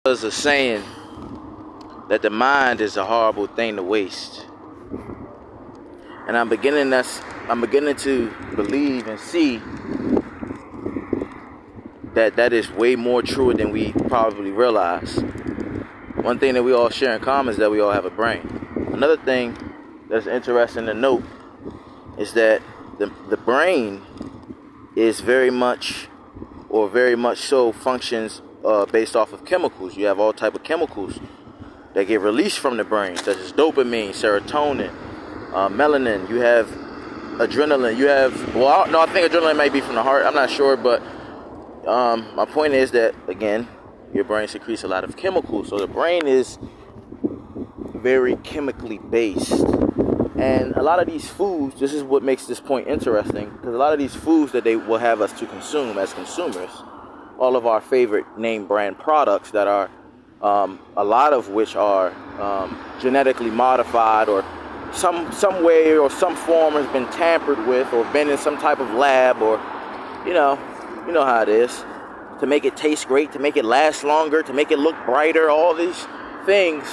There's a saying that the mind is a horrible thing to waste, and I'm beginning to believe and see that that is way more true than we probably realize. One thing that we all share in common is that we all have a brain. Another thing that's interesting to note is that the brain is very much so functions based off of chemicals. You have all type of chemicals that get released from the brain, such as dopamine, serotonin, melanin. You have adrenaline. You have, well, no, I think adrenaline might be from the heart. I'm not sure, but my point is that, again, your brain secretes a lot of chemicals. So the brain is very chemically based. And a lot of these foods, this is what makes this point interesting, because a lot of these foods that they will have us to consume as consumers, all of our favorite name brand products that are, a lot of which are genetically modified, or some way or some form has been tampered with, or been in some type of lab, or you know how it is, to make it taste great, to make it last longer, to make it look brighter. All these things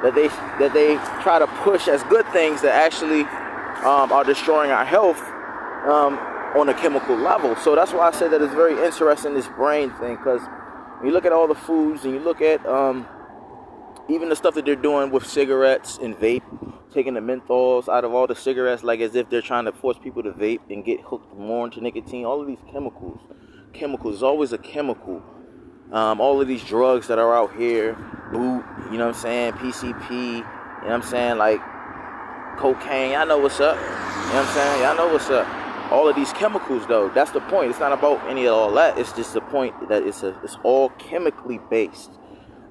that they try to push as good things that actually are destroying our health on a chemical level. So that's why I said that it's very interesting, this brain thing, because when you look at all the foods and you look at even the stuff that they're doing with cigarettes and vape, taking the menthols out of all the cigarettes, like as if they're trying to force people to vape and get hooked more into nicotine. All of these chemicals, is always a chemical. All of these drugs that are out here, boot, you know what I'm saying, PCP, you know what I'm saying, like cocaine, y'all know what's up, you know what I'm saying, y'all know what's up. All of these chemicals, though, that's the point. It's not about any of all that. It's just the point that it's all chemically based.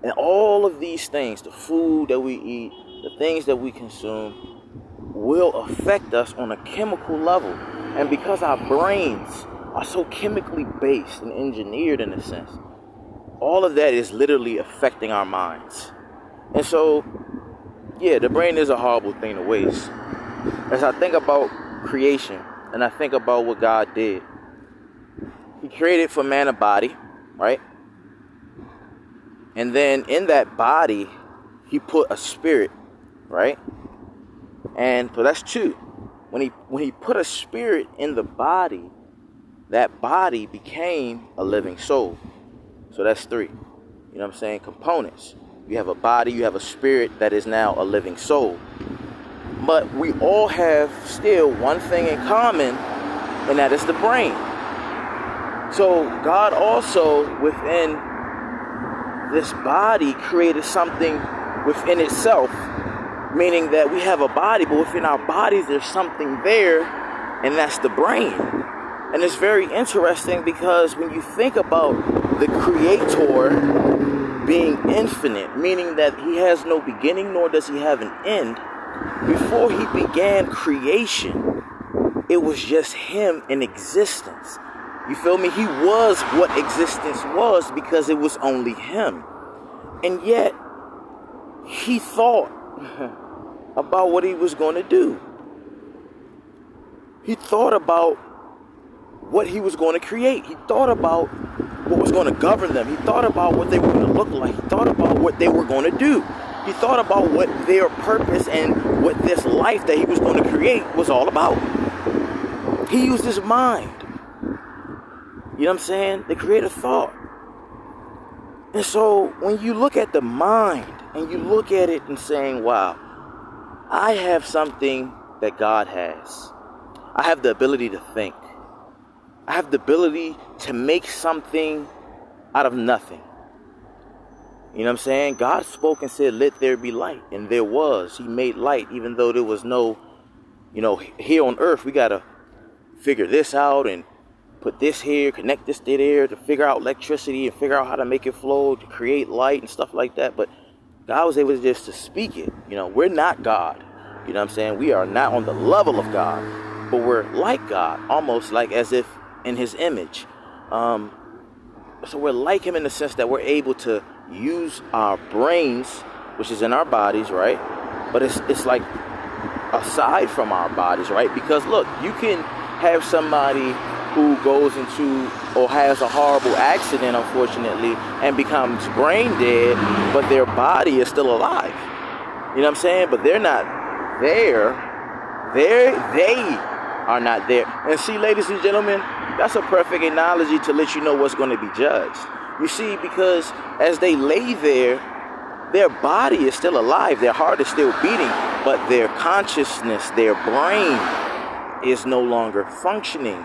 And all of these things, the food that we eat, the things that we consume, will affect us on a chemical level. And because our brains are so chemically based and engineered in a sense, all of that is literally affecting our minds. And so, yeah, the brain is a horrible thing to waste. As I think about creation, and I think about what God did, He created for man a body, right? And then in that body, He put a spirit, right? And so that's two. When he put a spirit in the body, that body became a living soul. So that's three. You know what I'm saying? Components. You have a body, you have a spirit that is now a living soul. But we all have still one thing in common, and that is the brain. So God also, within this body, created something within itself, meaning that we have a body, but within our bodies there's something there, and that's the brain. And it's very interesting, because when you think about the Creator being infinite, meaning that He has no beginning nor does He have an end, before He began creation, it was just Him in existence. You feel me? He was what existence was, because it was only Him. And yet, He thought about what He was going to do. He thought about what He was going to create. He thought about what was going to govern them. He thought about what they were going to look like. He thought about what they were going to do. He thought about what their purpose and what this life that He was going to create was all about. He used His mind. You know what I'm saying? The Creator thought. And so when you look at the mind and you look at it and saying, wow, I have something that God has. I have the ability to think. I have the ability to make something out of nothing. You know what I'm saying? God spoke and said, let there be light. And there was. He made light, even though there was no, here on earth, we got to figure this out and put this here, connect this to there, to figure out electricity and figure out how to make it flow, to create light and stuff like that. But God was able just to speak it. We're not God. You know what I'm saying? We are not on the level of God, but we're like God, almost like as if in His image. So we're like Him in the sense that we're able to use our brains, which is in our bodies, right? But it's like aside from our bodies, right? Because look, you can have somebody who goes into or has a horrible accident, unfortunately, and becomes brain dead, but their body is still alive. You know what I'm saying? But they're not there. They are not there. And see, ladies and gentlemen, that's a perfect analogy to let you know what's going to be judged. You see, because as they lay there, their body is still alive, their heart is still beating, but their consciousness, their brain is no longer functioning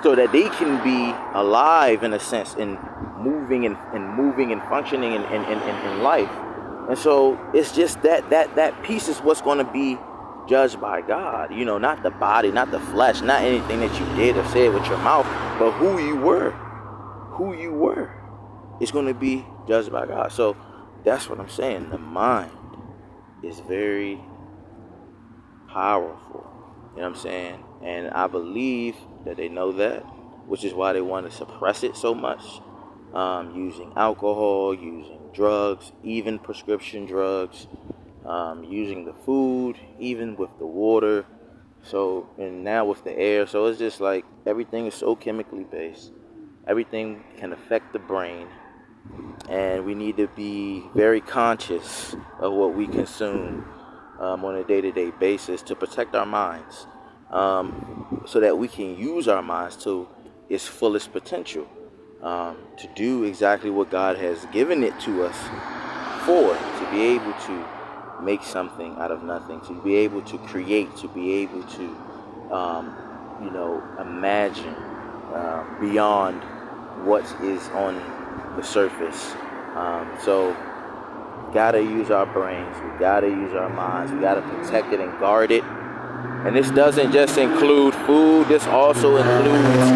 so that they can be alive in a sense and moving and functioning in life. And so it's just that piece is what's going to be judged by God. You know, not the body, not the flesh, not anything that you did or said with your mouth, but who you were is going to be judged by God. So that's what I'm saying. The mind is very powerful. You know what I'm saying? And I believe that they know that, which is why they want to suppress it so much. Using alcohol, using drugs, even prescription drugs, using the food, even with the water. So, and now with the air. So it's just like everything is so chemically based. Everything can affect the brain. And we need to be very conscious of what we consume on a day-to-day basis to protect our minds, so that we can use our minds to its fullest potential, to do exactly what God has given it to us for, to be able to make something out of nothing, to be able to create, to be able to, imagine beyond what is on the surface. So gotta use our brains, we gotta use our minds, we gotta protect it and guard it. And this doesn't just include food, this also includes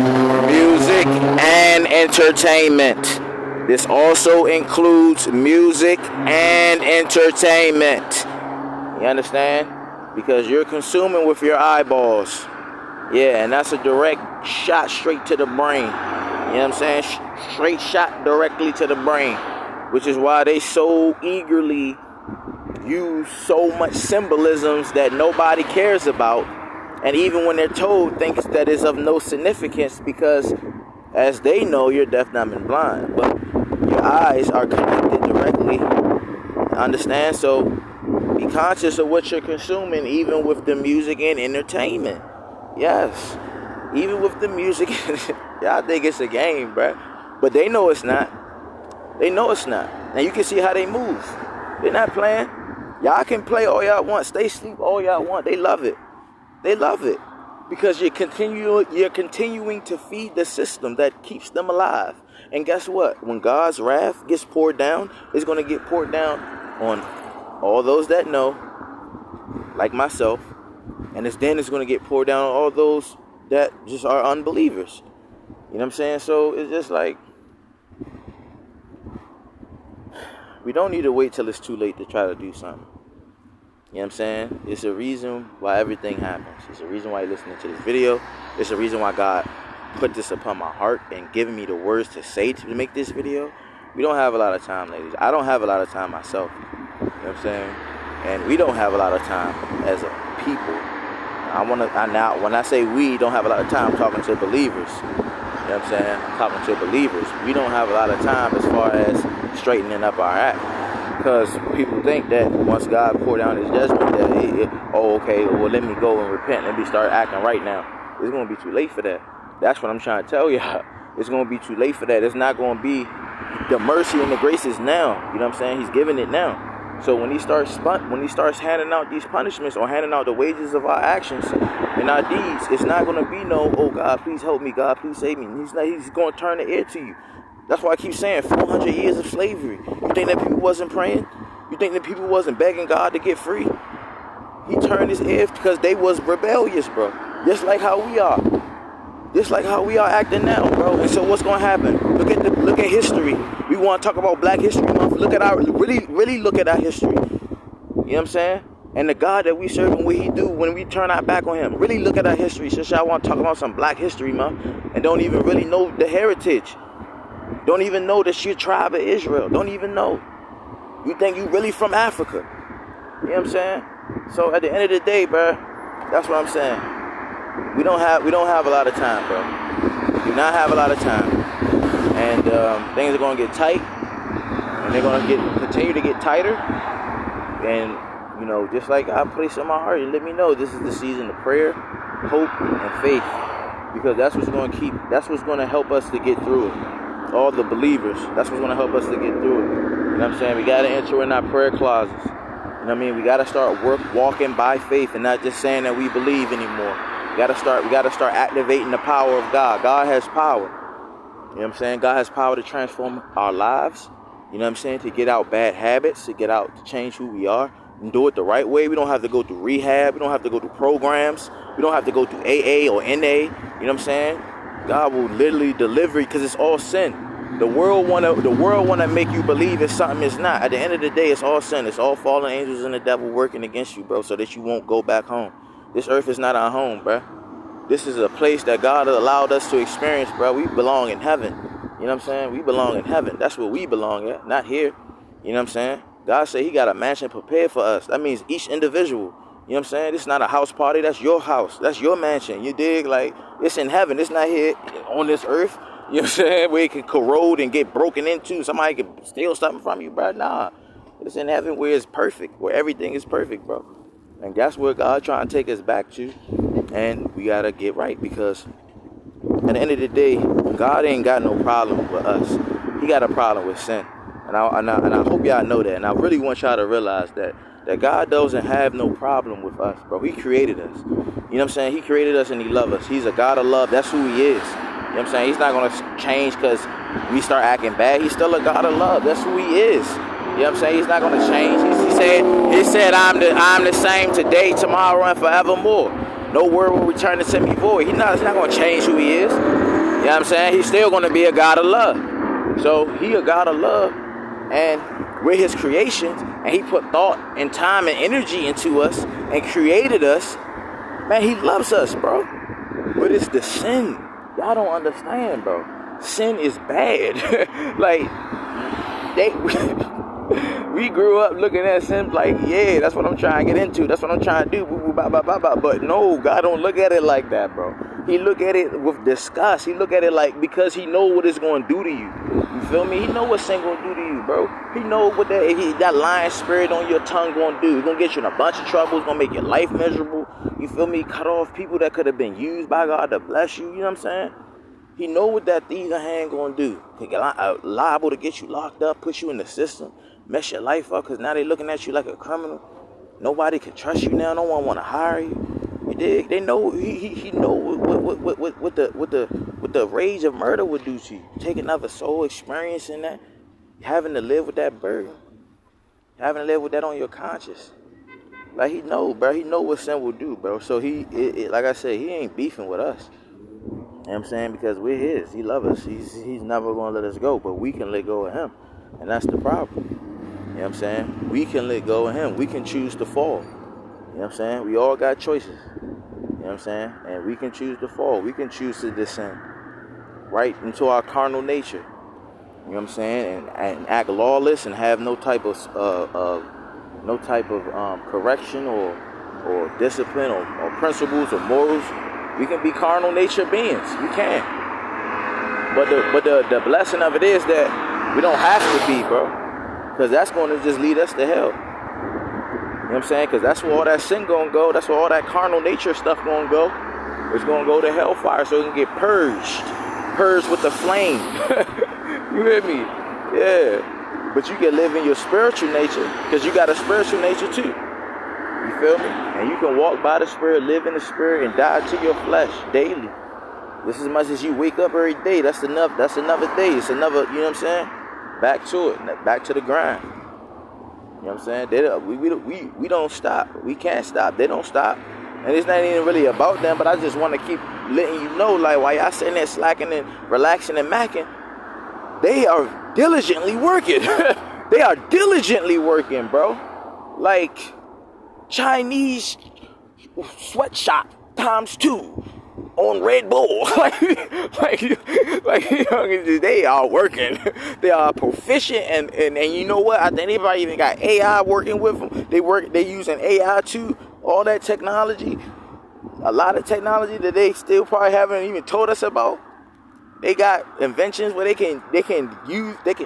music and entertainment. This also includes music and entertainment. You understand? Because you're consuming with your eyeballs. Yeah, and that's a direct shot straight to the brain. You know what I'm saying? Straight shot directly to the brain. Which is why they so eagerly use so much symbolisms that nobody cares about. And even when they're told, thinks that is of no significance, because as they know, you're deaf, dumb, and blind. But your eyes are connected directly. Understand? So be conscious of what you're consuming, even with the music and entertainment. Yes. Even with the music. Y'all think it's a game, bruh. But they know it's not. They know it's not. And you can see how they move. They're not playing. Y'all can play all y'all want. Stay asleep all y'all want. They love it. They love it. Because you're continuing to feed the system that keeps them alive. And guess what? When God's wrath gets poured down, it's going to get poured down on all those that know, like myself. And it's going to get poured down on all those that just are unbelievers. You know what I'm saying? So it's just like, we don't need to wait till it's too late to try to do something. You know what I'm saying? It's a reason why everything happens. It's a reason why you're listening to this video. It's a reason why God put this upon my heart and given me the words to say to make this video. We don't have a lot of time, ladies. I don't have a lot of time myself. You know what I'm saying? And we don't have a lot of time as a people. Now, when I say we don't have a lot of time, I'm talking to believers. You know what I'm saying? I'm talking to believers. We don't have a lot of time as far as straightening up our act. Because people think that once God poured down his judgment, that let me go and repent. Let me start acting right now. It's going to be too late for that. That's what I'm trying to tell y'all. It's going to be too late for that. It's not going to be, the mercy and the grace is now. You know what I'm saying? He's giving it now. So when he starts handing out these punishments or handing out the wages of our actions and our deeds, it's not going to be no, oh God, please help me, God, please save me. He's going to turn the ear to you. That's why I keep saying 400 years of slavery. You think that people wasn't praying? You think that people wasn't begging God to get free? He turned his ear because they was rebellious, bro. Just like how we are. Just like how we are acting now, bro. And so what's going to happen? Look at history. We want to talk about Black History Month. Really look at our history. You know what I'm saying? And the God that we serve and what he do when we turn our back on him. Really look at our history. Since y'all want to talk about some Black History Month and don't even really know the heritage. Don't even know that you're tribe of Israel. Don't even know. You think you really from Africa. You know what I'm saying? So at the end of the day, bro, that's what I'm saying. We don't have a lot of time, bro. We do not have a lot of time. And things are going to get tight. And they're going to continue to get tighter. And, you know, just like God placed in my heart, and let me know this is the season of prayer, hope, and faith. Because that's what's going to help us to get through it. All the believers, that's what's going to help us to get through it. You know what I'm saying? We got to enter in our prayer closets. You know what I mean? We got to start walking by faith and not just saying that we believe anymore. We got to start activating the power of God. God has power. You know what I'm saying? God has power to transform our lives. You know what I'm saying? To get out bad habits, to change who we are and do it the right way. We don't have to go through rehab. We don't have to go through programs. We don't have to go through AA or NA. You know what I'm saying? God will literally deliver because it's all sin. The world wanna make you believe it's something it's not. At the end of the day, it's all sin. It's all fallen angels and the devil working against you, bro, so that you won't go back home. This earth is not our home, bro. This is a place that God has allowed us to experience, bro. We belong in heaven. You know what I'm saying? We belong in heaven. That's where we belong at, not here. You know what I'm saying? God said he got a mansion prepared for us. That means each individual. You know what I'm saying? This is not a house party. That's your house. That's your mansion. You dig? Like, it's in heaven. It's not here on this earth. You know what I'm saying? Where it can corrode and get broken into. Somebody can steal something from you, bro. Nah. It's in heaven where it's perfect. Where everything is perfect, bro. And that's where God trying to take us back to. And we got to get right. Because at the end of the day, God ain't got no problem with us. He got a problem with sin. And I hope y'all know that. And I really want y'all to realize that God doesn't have no problem with us, bro. He created us. You know what I'm saying? He created us and he loves us. He's a God of love. That's who he is. You know what I'm saying? He's not going to change because we start acting bad. He's still a God of love. That's who he is. You know what I'm saying? He's not going to change. He said, I'm the same today, tomorrow, and forevermore. No word will return to me void. He's not going to change who he is. You know what I'm saying? He's still going to be a God of love. So he a God of love. And we're his creations. And he put thought and time and energy into us and created us. Man, he loves us, bro. But it's the sin. Y'all don't understand, bro. Sin is bad. Like, we grew up looking at sin like, yeah, that's what I'm trying to get into. That's what I'm trying to do. But no, God don't look at it like that, bro. He look at it with disgust. He look at it like, because he know what it's going to do to you. You feel me? He know what sin going to do to you, bro. He know what that lying spirit on your tongue going to do. It's going to get you in a bunch of trouble. It's going to make your life miserable. You feel me? Cut off people that could have been used by God to bless you. You know what I'm saying? He know what that thief in hand going to do. He liable to get you locked up, put you in the system, mess your life up, because now they looking at you like a criminal. Nobody can trust you now. No one want to hire you. You dig? They know he know what the rage of murder would do to you. Take another soul, experiencing that, having to live with that burden, having to live with that on your conscience. Like, he know, bro. He know what sin will do, bro. So like I said, he ain't beefing with us. You know what I'm saying? Because we're his. He loves us. He's never going to let us go. But we can let go of him. And that's the problem. You know what I'm saying? We can let go of him. We can choose to fall. You know what I'm saying? We all got choices. You know what I'm saying? And we can choose to fall. We can choose to descend right into our carnal nature. You know what I'm saying? And act lawless and have no type of correction or discipline or principles or morals. We can be carnal nature beings. We can. But the blessing of it is that we don't have to be, bro. Because that's going to just lead us to hell. You know what I'm saying? Because that's where all that sin going to go. That's where all that carnal nature stuff going to go. It's going to go to hellfire so it can get purged. Purged with the flame. You hear me? Yeah. But you can live in your spiritual nature because you got a spiritual nature too. You feel me? And you can walk by the spirit, live in the spirit, and die to your flesh daily. Just as much as you wake up every day, that's enough. That's another day. It's another, you know what I'm saying? Back to it. Back to the grind. You know what I'm saying? We don't stop. We can't stop. They don't stop. And it's not even really about them, but I just want to keep letting you know, like, while y'all sitting there slacking and relaxing and macking, they are diligently working. They are diligently working, bro. Like Chinese sweatshop times 2 on Red Bull. like they are working. They are proficient, and you know what? I think they probably even got AI working with them. They using AI too. All that technology, a lot of technology that they still probably haven't even told us about. They got inventions where they can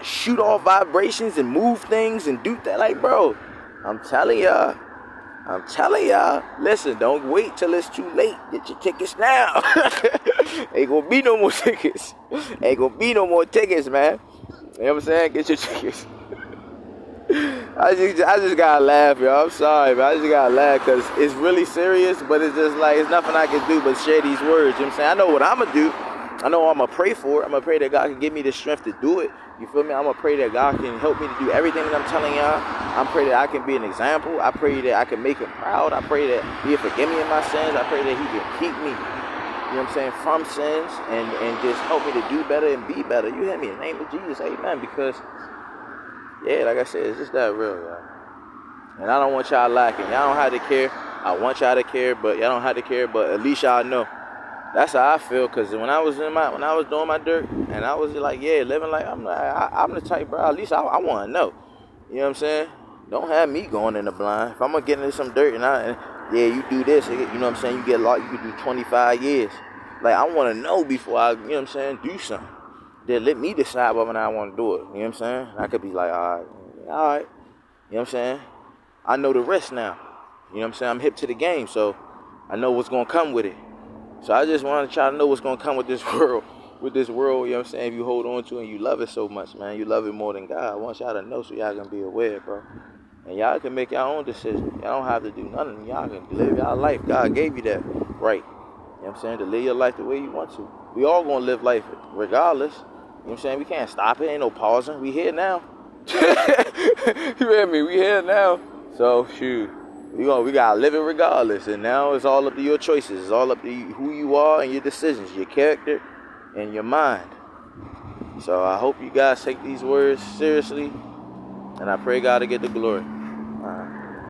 shoot off vibrations and move things and do that. Like, bro, I'm telling y'all. Listen, don't wait till it's too late. Get your tickets now. Ain't gonna be no more tickets. Man. You know what I'm saying? Get your tickets. I just gotta laugh, y'all. I'm sorry, man. I just gotta laugh because it's really serious, but it's just like, it's nothing I can do but share these words. You know what I'm saying? I know what I'm gonna do. I know I'm gonna pray for it. I'm gonna pray that God can give me the strength to do it. You feel me? I'm gonna pray that God can help me to do everything that I'm telling y'all. I'm praying that I can be an example. I pray that I can make him proud. I pray that he'll forgive me of my sins. I pray that he can keep me, you know what I'm saying, from sins and just help me to do better and be better. You hear me? In the name of Jesus, amen. Because, yeah, like I said, it's just that real, y'all. And I don't want y'all lacking. Y'all don't have to care. I want y'all to care, but y'all don't have to care. But at least y'all know. That's how I feel. Cause when I was doing my dirt, and I was like, yeah, living like I'm the type, bro. At least I want to know. You know what I'm saying? Don't have me going in the blind. If I'm gonna get into some dirt and you do this, you know what I'm saying? You get a lot. You could do 25 years. Like, I want to know before I, you know what I'm saying, do something. Then let me decide whether or not I want to do it. You know what I'm saying? I could be like, all right. You know what I'm saying? I know the rest now. You know what I'm saying? I'm hip to the game, so I know what's gonna come with it. So I just want to try to know what's gonna come with this world. You know what I'm saying? If you hold on to it and you love it so much, man, you love it more than God. I want y'all to know so y'all can be aware, bro. And y'all can make your own decision. Y'all don't have to do nothing. Y'all can live y'all life. God gave you that right. You know what I'm saying? To live your life the way you want to. We all gonna live life regardless. You know what I'm saying? We can't stop it. Ain't no pausing. We here now. You hear me? We here now. So, shoot. We gotta live it regardless. And now it's all up to your choices. It's all up to you, who you are and your decisions, your character and your mind. So I hope you guys take these words seriously. And I pray God to get the glory.